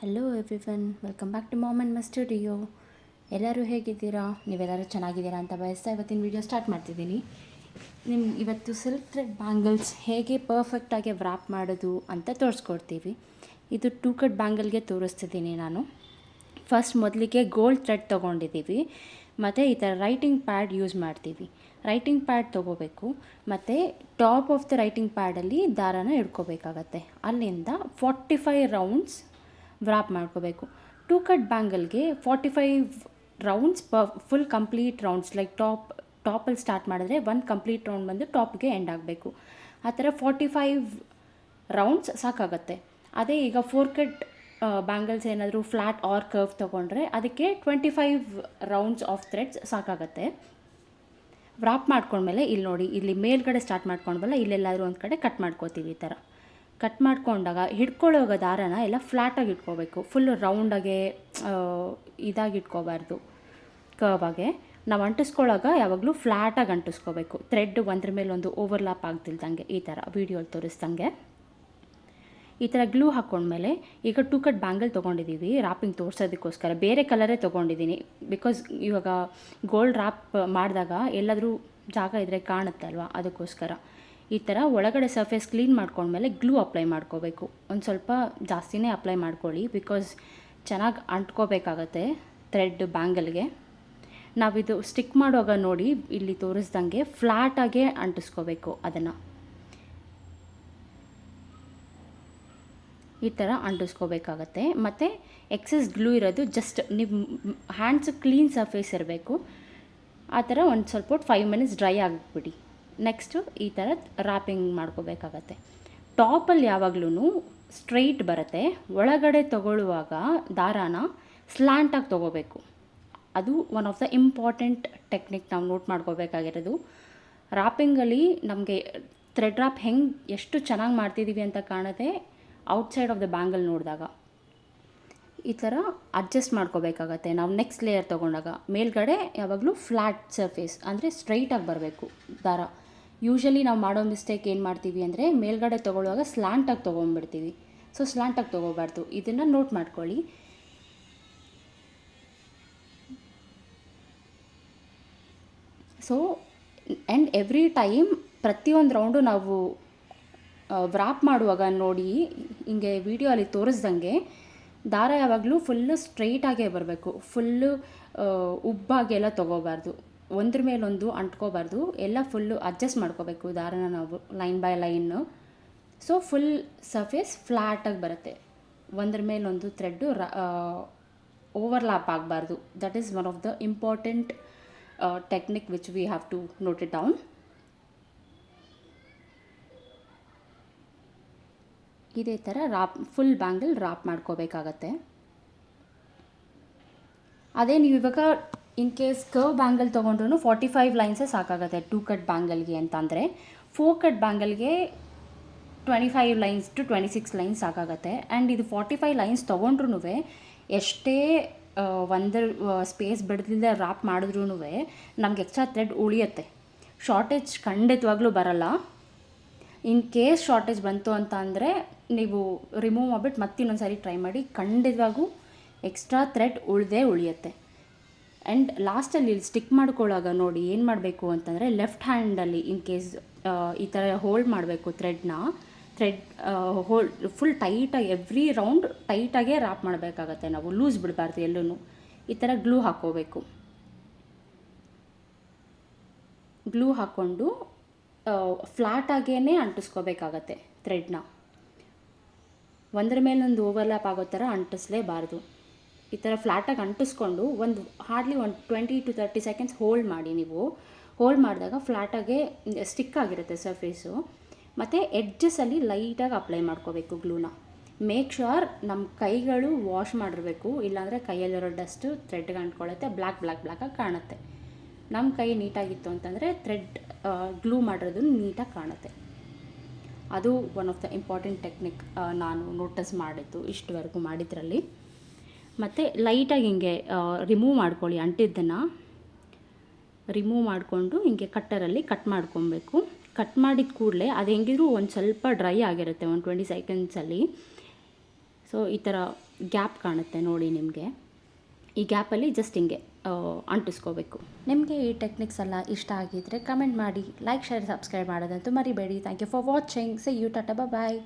Hello everyone, welcome back to mom and my studio. ಎಲ್ಲರೂ ಹೇಗಿದ್ದೀರಾ? ನೀವೆಲ್ಲರೂ ಚೆನ್ನಾಗಿದ್ದೀರಾ ಅಂತ ಬಯಸ್ತಾ ಇವತ್ತಿನ ವೀಡಿಯೋ ಸ್ಟಾರ್ಟ್ ಮಾಡ್ತಿದ್ದೀನಿ. ಇವತ್ತು ಸಿಲ್ಕ್ ಥ್ರೆಡ್ ಬ್ಯಾಂಗಲ್ಸ್ ಹೇಗೆ ಪರ್ಫೆಕ್ಟಾಗಿ ವ್ರಾಪ್ ಮಾಡೋದು ಅಂತ ತೋರಿಸ್ಕೊಡ್ತೀವಿ. ಇದು 2 ಕಟ್ ಬ್ಯಾಂಗಲ್ಗೆ ತೋರಿಸ್ತಿದ್ದೀನಿ ನಾನು. ಫಸ್ಟ್ ಮೊದಲಿಗೆ ಗೋಲ್ಡ್ ಥ್ರೆಡ್ ತೊಗೊಂಡಿದ್ದೀವಿ, ಮತ್ತು ಈ ಥರ ರೈಟಿಂಗ್ ಪ್ಯಾಡ್ ಯೂಸ್ ಮಾಡ್ತೀವಿ. ರೈಟಿಂಗ್ ಪ್ಯಾಡ್ ತೊಗೋಬೇಕು, ಮತ್ತು ಟಾಪ್ ಆಫ್ ದ ರೈಟಿಂಗ್ ಪ್ಯಾಡಲ್ಲಿ ದಾರಾನ ಹಿಡ್ಕೋಬೇಕಾಗತ್ತೆ. ಅಲ್ಲಿಂದ 45 ರೌಂಡ್ಸ್ ವ್ರಾಪ್ ಮಾಡ್ಕೋಬೇಕು. 2 ಕಟ್ ಬ್ಯಾಂಗಲ್ಗೆ 45 rounds full complete rounds, like ಟಾಪಲ್ಲಿ ಸ್ಟಾರ್ಟ್ ಮಾಡಿದ್ರೆ 1 ಕಂಪ್ಲೀಟ್ ರೌಂಡ್ ಬಂದು ಟಾಪ್ಗೆ ಎಂಡ್ ಆಗಬೇಕು. ಆ ಥರ 45 ರೌಂಡ್ಸ್ ಸಾಕಾಗತ್ತೆ. ಅದೇ ಈಗ 4 ಕಟ್ ಬ್ಯಾಂಗಲ್ಸ್ ಏನಾದರೂ ಫ್ಲ್ಯಾಟ್ ಆರ್ ಕರ್ವ್ ತೊಗೊಂಡ್ರೆ ಅದಕ್ಕೆ 25 ರೌಂಡ್ಸ್ ಆಫ್ ಥ್ರೆಡ್ಸ್ ಸಾಕಾಗತ್ತೆ. ವ್ರಾಪ್ ಮಾಡ್ಕೊಂಡ್ಮೇಲೆ ಇಲ್ಲಿ ನೋಡಿ, ಇಲ್ಲಿ ಮೇಲ್ಗಡೆ ಸ್ಟಾರ್ಟ್ ಮಾಡ್ಕೊಂಡ್ವಲ್ಲ, ಇಲ್ಲೆಲ್ಲಾದರೂ ಒಂದು ಕಡೆ ಕಟ್ ಮಾಡ್ಕೋತೀವಿ. ಈ ಥರ ಕಟ್ ಮಾಡ್ಕೊಂಡಾಗ ಹಿಡ್ಕೊಳ್ಳೋವಾಗ ದಾರನ ಎಲ್ಲ ಫ್ಲ್ಯಾಟಾಗಿ ಇಟ್ಕೋಬೇಕು. ಫುಲ್ಲು ರೌಂಡಾಗೆ ಇದಾಗಿ ಇಟ್ಕೋಬಾರ್ದು, ಕರ್ವಾಗೆ. ನಾವು ಅಂಟಿಸ್ಕೊಳ್ಳೋವಾಗ ಯಾವಾಗಲೂ ಫ್ಲ್ಯಾಟಾಗಿ ಅಂಟಿಸ್ಕೋಬೇಕು, ಥ್ರೆಡ್ ಒಂದ್ರ ಮೇಲೆ ಒಂದು ಓವರ್ಲ್ಯಾಪ್ ಆಗ್ತಿಲ್ದಂಗೆ. ಈ ಥರ ವೀಡಿಯೋಲಿ ತೋರಿಸ್ದಂಗೆ ಈ ಥರ ಗ್ಲೂ ಹಾಕ್ಕೊಂಡ್ಮೇಲೆ ಈಗ 2 ಕಟ್ ಬ್ಯಾಂಗಲ್ ತೊಗೊಂಡಿದ್ದೀವಿ ರ್ಯಾಪಿಂಗ್ ತೋರಿಸೋದಕ್ಕೋಸ್ಕರ. ಬೇರೆ ಕಲರೇ ತೊಗೊಂಡಿದ್ದೀನಿ, ಬಿಕಾಸ್ ಇವಾಗ ಗೋಲ್ಡ್ ರ್ಯಾಪ್ ಮಾಡಿದಾಗ ಎಲ್ಲಾದರೂ ಜಾಗ ಇದ್ದರೆ ಕಾಣುತ್ತೆ ಅಲ್ವಾ, ಅದಕ್ಕೋಸ್ಕರ. ಈ ಥರ ಒಳಗಡೆ ಸರ್ಫೇಸ್ ಕ್ಲೀನ್ ಮಾಡ್ಕೊಂಡ್ಮೇಲೆ ಗ್ಲೂ ಅಪ್ಲೈ ಮಾಡ್ಕೋಬೇಕು. ಒಂದು ಸ್ವಲ್ಪ ಜಾಸ್ತಿನೇ ಅಪ್ಲೈ ಮಾಡ್ಕೊಳ್ಳಿ, ಬಿಕಾಸ್ ಚೆನ್ನಾಗಿ ಅಂಟ್ಕೋಬೇಕಾಗತ್ತೆ ಥ್ರೆಡ್ ಬ್ಯಾಂಗಲ್ಗೆ. ನಾವಿದು ಸ್ಟಿಕ್ ಮಾಡುವಾಗ ನೋಡಿ, ಇಲ್ಲಿ ತೋರಿಸ್ದಂಗೆ ಫ್ಲ್ಯಾಟಾಗೇ ಅಂಟಿಸ್ಕೋಬೇಕು. ಅದನ್ನು ಈ ಥರ ಅಂಟಿಸ್ಕೋಬೇಕಾಗತ್ತೆ. ಮತ್ತು ಎಕ್ಸಸ್ ಗ್ಲೂ ಇರೋದು ಜಸ್ಟ್ ನಿಮ್ಮ ಹ್ಯಾಂಡ್ಸ್ ಕ್ಲೀನ್ ಸರ್ಫೇಸ್ ಇರಬೇಕು. ಆ ಥರ ಒಂದು ಸ್ವಲ್ಪ ಹೊತ್ತು 5 ಮಿನಿಟ್ಸ್ ಡ್ರೈ ಆಗಿಬಿಡಿ. ನೆಕ್ಸ್ಟು ಈ ಥರ ರ್ಯಾಪಿಂಗ್ ಮಾಡ್ಕೋಬೇಕಾಗತ್ತೆ. ಟಾಪಲ್ಲಿ ಯಾವಾಗಲೂ ಸ್ಟ್ರೈಟ್ ಬರುತ್ತೆ, ಒಳಗಡೆ ತೊಗೊಳ್ಳುವಾಗ ದಾರಾನ ಸ್ಲ್ಯಾಂಟಾಗಿ ತೊಗೋಬೇಕು. ಅದು one of the important technique ನಾವು ನೋಟ್ ಮಾಡ್ಕೋಬೇಕಾಗಿರೋದು. ರ್ಯಾಪಿಂಗಲ್ಲಿ ನಮಗೆ ಥ್ರೆಡ್ ರ್ಯಾಪ್ ಎಷ್ಟು ಚೆನ್ನಾಗಿ ಮಾಡ್ತಿದ್ದೀವಿ ಅಂತ ಕಾಣುತ್ತೆ ಔಟ್ಸೈಡ್ ಆಫ್ ದ ಬ್ಯಾಂಗಲ್ ನೋಡಿದಾಗ. ಈ ಥರ ಅಡ್ಜಸ್ಟ್ ಮಾಡ್ಕೋಬೇಕಾಗತ್ತೆ. ನಾವು ನೆಕ್ಸ್ಟ್ ಲೇಯರ್ ತೊಗೊಂಡಾಗ ಮೇಲ್ಗಡೆ ಯಾವಾಗಲೂ ಫ್ಲ್ಯಾಟ್ ಸರ್ಫೇಸ್ ಅಂದರೆ ಸ್ಟ್ರೈಟಾಗಿ ಬರಬೇಕು ದಾರ. ಯೂಶ್ವಲಿ ನಾವು ಮಾಡೋ ಮಿಸ್ಟೇಕ್ ಏನು ಮಾಡ್ತೀವಿ ಅಂದರೆ, ಮೇಲ್ಗಡೆ ತೊಗೊಳ್ಳುವಾಗ ಸ್ಲ್ಯಾಂಟಾಗಿ ತೊಗೊಂಡ್ಬಿಡ್ತೀವಿ. ಸೊ ಸ್ಲ್ಯಾಂಟಾಗಿ ತೊಗೋಬಾರ್ದು, ಇದನ್ನು ನೋಟ್ ಮಾಡ್ಕೊಳ್ಳಿ. ಸೊ ಆ್ಯಂಡ್ ಎವ್ರಿ ಟೈಮ್ ಪ್ರತಿಯೊಂದು ರೌಂಡು ನಾವು ವ್ರಾಪ್ ಮಾಡುವಾಗ ನೋಡಿ, ಹಿಂಗೆ ವಿಡಿಯೋ ಅಲ್ಲಿ ತೋರಿಸ್ದಂಗೆ ದಾರ ಯಾವಾಗಲೂ ಫುಲ್ಲು ಸ್ಟ್ರೈಟಾಗೇ ಬರಬೇಕು. ಫುಲ್ಲು ಉಬ್ಬಾಗೆಲ್ಲ ತೊಗೋಬಾರ್ದು, ಒಂದ್ರ ಮೇಲೊಂದು ಅಂಟ್ಕೋಬಾರ್ದು. ಎಲ್ಲ ಫುಲ್ಲು ಅಡ್ಜಸ್ಟ್ ಮಾಡ್ಕೋಬೇಕು ದಾರನ ನಾವು line by line. So full surface ಫ್ಲ್ಯಾಟಾಗಿ ಬರುತ್ತೆ, ಒಂದ್ರ ಮೇಲೊಂದು ಥ್ರೆಡ್ಡು ಓವರ್ಲ್ಯಾಪ್ ಆಗಬಾರ್ದು. That is one of the important technique which we have to note it down. ಇದೇ ಥರ ಫುಲ್ ಬ್ಯಾಂಗಲ್ ರ್ಯಾಪ್ ಮಾಡ್ಕೋಬೇಕಾಗತ್ತೆ. ಅದೇ ನೀವು ಇವಾಗ ಇನ್ ಕೇಸ್ ಕರ್ವ್ ಬ್ಯಾಂಗಲ್ ತೊಗೊಂಡ್ರೂ 45 ಲೈನ್ಸೇ ಸಾಕಾಗುತ್ತೆ 2 ಕಟ್ ಬ್ಯಾಂಗಲ್ಗೆ ಅಂತ. ಅಂದರೆ 4 ಕಟ್ ಬ್ಯಾಂಗಲ್ಗೆ 25 ಲೈನ್ಸ್ ಟು 26 ಲೈನ್ಸ್ ಸಾಕಾಗುತ್ತೆ. ಆ್ಯಂಡ್ ಇದು 45 ಲೈನ್ಸ್ ತೊಗೊಂಡ್ರೂ ಎಷ್ಟೇ ಒಂದು ಸ್ಪೇಸ್ ಬಿಡದಿಲ್ಲದೆ ರ್ಯಾಪ್ ಮಾಡಿದ್ರೂ ನಮ್ಗೆ ಎಕ್ಸ್ಟ್ರಾ ಥ್ರೆಡ್ ಉಳಿಯುತ್ತೆ. ಶಾರ್ಟೇಜ್ ಖಂಡಿತವಾಗ್ಲೂ ಬರಲ್ಲ. ಇನ್ ಕೇಸ್ ಶಾರ್ಟೇಜ್ ಬಂತು ಅಂತ ಅಂದರೆ ನೀವು ರಿಮೂವ್ ಮಾಡಿಬಿಟ್ಟು ಮತ್ತಿನ್ನೊಂದು ಸಾರಿ ಟ್ರೈ ಮಾಡಿ, ಖಂಡಿತವಾಗೂ ಎಕ್ಸ್ಟ್ರಾ ಥ್ರೆಡ್ ಉಳಿಯುತ್ತೆ. ಆ್ಯಂಡ್ ಲಾಸ್ಟಲ್ಲಿ ಇಲ್ಲಿ ಸ್ಟಿಕ್ ಮಾಡ್ಕೊಳ್ಳೋವಾಗ ನೋಡಿ ಏನು ಮಾಡಬೇಕು ಅಂತಂದರೆ, ಲೆಫ್ಟ್ ಹ್ಯಾಂಡಲ್ಲಿ ಇನ್ ಕೇಸ್ ಈ ಥರ ಹೋಲ್ಡ್ ಮಾಡಬೇಕು ಥ್ರೆಡ್ ಹೋಲ್ಡ್ ಫುಲ್ ಟೈಟಾಗಿ, ಎವ್ರಿ ರೌಂಡ್ ಟೈಟಾಗೇ ರ್ಯಾಪ್ ಮಾಡಬೇಕಾಗತ್ತೆ. ನಾವು ಲೂಸ್ ಬಿಡಬಾರ್ದು ಎಲ್ಲೂ. ಈ ಥರ ಗ್ಲೂ ಹಾಕ್ಕೋಬೇಕು. ಗ್ಲೂ ಹಾಕ್ಕೊಂಡು ಫ್ಲ್ಯಾಟಾಗೇ ಅಂಟಿಸ್ಕೋಬೇಕಾಗತ್ತೆ ಥ್ರೆಡ್ನ. ಒಂದ್ರ ಮೇಲೊಂದು ಓವರ್ಲ್ಯಾಪ್ ಆಗೋ ಥರ ಅಂಟಿಸ್ಲೇಬಾರ್ದು. ಈ ಥರ ಫ್ಲ್ಯಾಟಾಗಿ ಅಂಟಿಸ್ಕೊಂಡು ಹಾರ್ಡ್ಲಿ 20 to 30 ಸೆಕೆಂಡ್ಸ್ ಹೋಲ್ಡ್ ಮಾಡಿ. ನೀವು ಹೋಲ್ಡ್ ಮಾಡಿದಾಗ ಫ್ಲ್ಯಾಟಾಗೆ ಸ್ಟಿಕ್ ಆಗಿರುತ್ತೆ ಸರ್ಫೇಸು. ಮತ್ತು ಎಡ್ಜಸಲ್ಲಿ ಲೈಟಾಗಿ ಅಪ್ಲೈ ಮಾಡ್ಕೋಬೇಕು ಗ್ಲೂನ. ಮೇಕ್ ಶ್ಯೂರ್ ನಮ್ಮ ಕೈಗಳು ವಾಶ್ ಮಾಡಿರಬೇಕು, ಇಲ್ಲಾಂದರೆ ಕೈಯಲ್ಲಿರೋ ಡಸ್ಟು ಥ್ರೆಡ್ಗೆ ಅಂಟ್ಕೊಳ್ಳುತ್ತೆ, ಬ್ಲ್ಯಾಕಾಗಿ ಕಾಣುತ್ತೆ. ನಮ್ಮ ಕೈ ನೀಟಾಗಿತ್ತು ಅಂತಂದರೆ ಥ್ರೆಡ್ ಗ್ಲೂ ಮಾಡಿರೋದು ನೀಟಾಗಿ ಕಾಣುತ್ತೆ. ಅದು one of the important technique ನಾನು ನೋಟಿಸ್ ಮಾಡಿದ್ದು ಇಷ್ಟುವರೆಗೂ ಮಾಡಿದ್ರಲ್ಲಿ. ಮತ್ತು ಲೈಟಾಗಿ ಹಿಂಗೆ ರಿಮೂವ್ ಮಾಡ್ಕೊಳ್ಳಿ, ಅಂಟಿದ್ದನ್ನು ರಿಮೂವ್ ಮಾಡಿಕೊಂಡು ಹಿಂಗೆ ಕಟ್ಟರಲ್ಲಿ ಕಟ್ ಮಾಡ್ಕೊಬೇಕು. ಕಟ್ ಮಾಡಿದ ಕೂಡಲೇ ಅದು ಹೆಂಗಿದ್ರು ಒಂದು ಸ್ವಲ್ಪ ಡ್ರೈ ಆಗಿರುತ್ತೆ, ಒಂದು 20 ಸೆಕೆಂಡ್ಸಲ್ಲಿ. ಸೊ ಈ ಥರ ಗ್ಯಾಪ್ ಕಾಣುತ್ತೆ ನೋಡಿ ನಿಮಗೆ. ಈ ಗ್ಯಾಪಲ್ಲಿ ಜಸ್ಟ್ ಹಿಂಗೆ ಅಂಟಿಸ್ಕೋಬೇಕು. ನಿಮಗೆ ಈ ಟೆಕ್ನಿಕ್ಸ್ ಎಲ್ಲ ಇಷ್ಟ ಆಗಿದ್ದರೆ ಕಮೆಂಟ್ ಮಾಡಿ, ಲೈಕ್, ಶೇರ್, ಸಬ್ಸ್ಕ್ರೈಬ್ ಮಾಡೋದಂತೂ ಮರಿಬೇಡಿ. Thank you for watching. See you, tata, bye.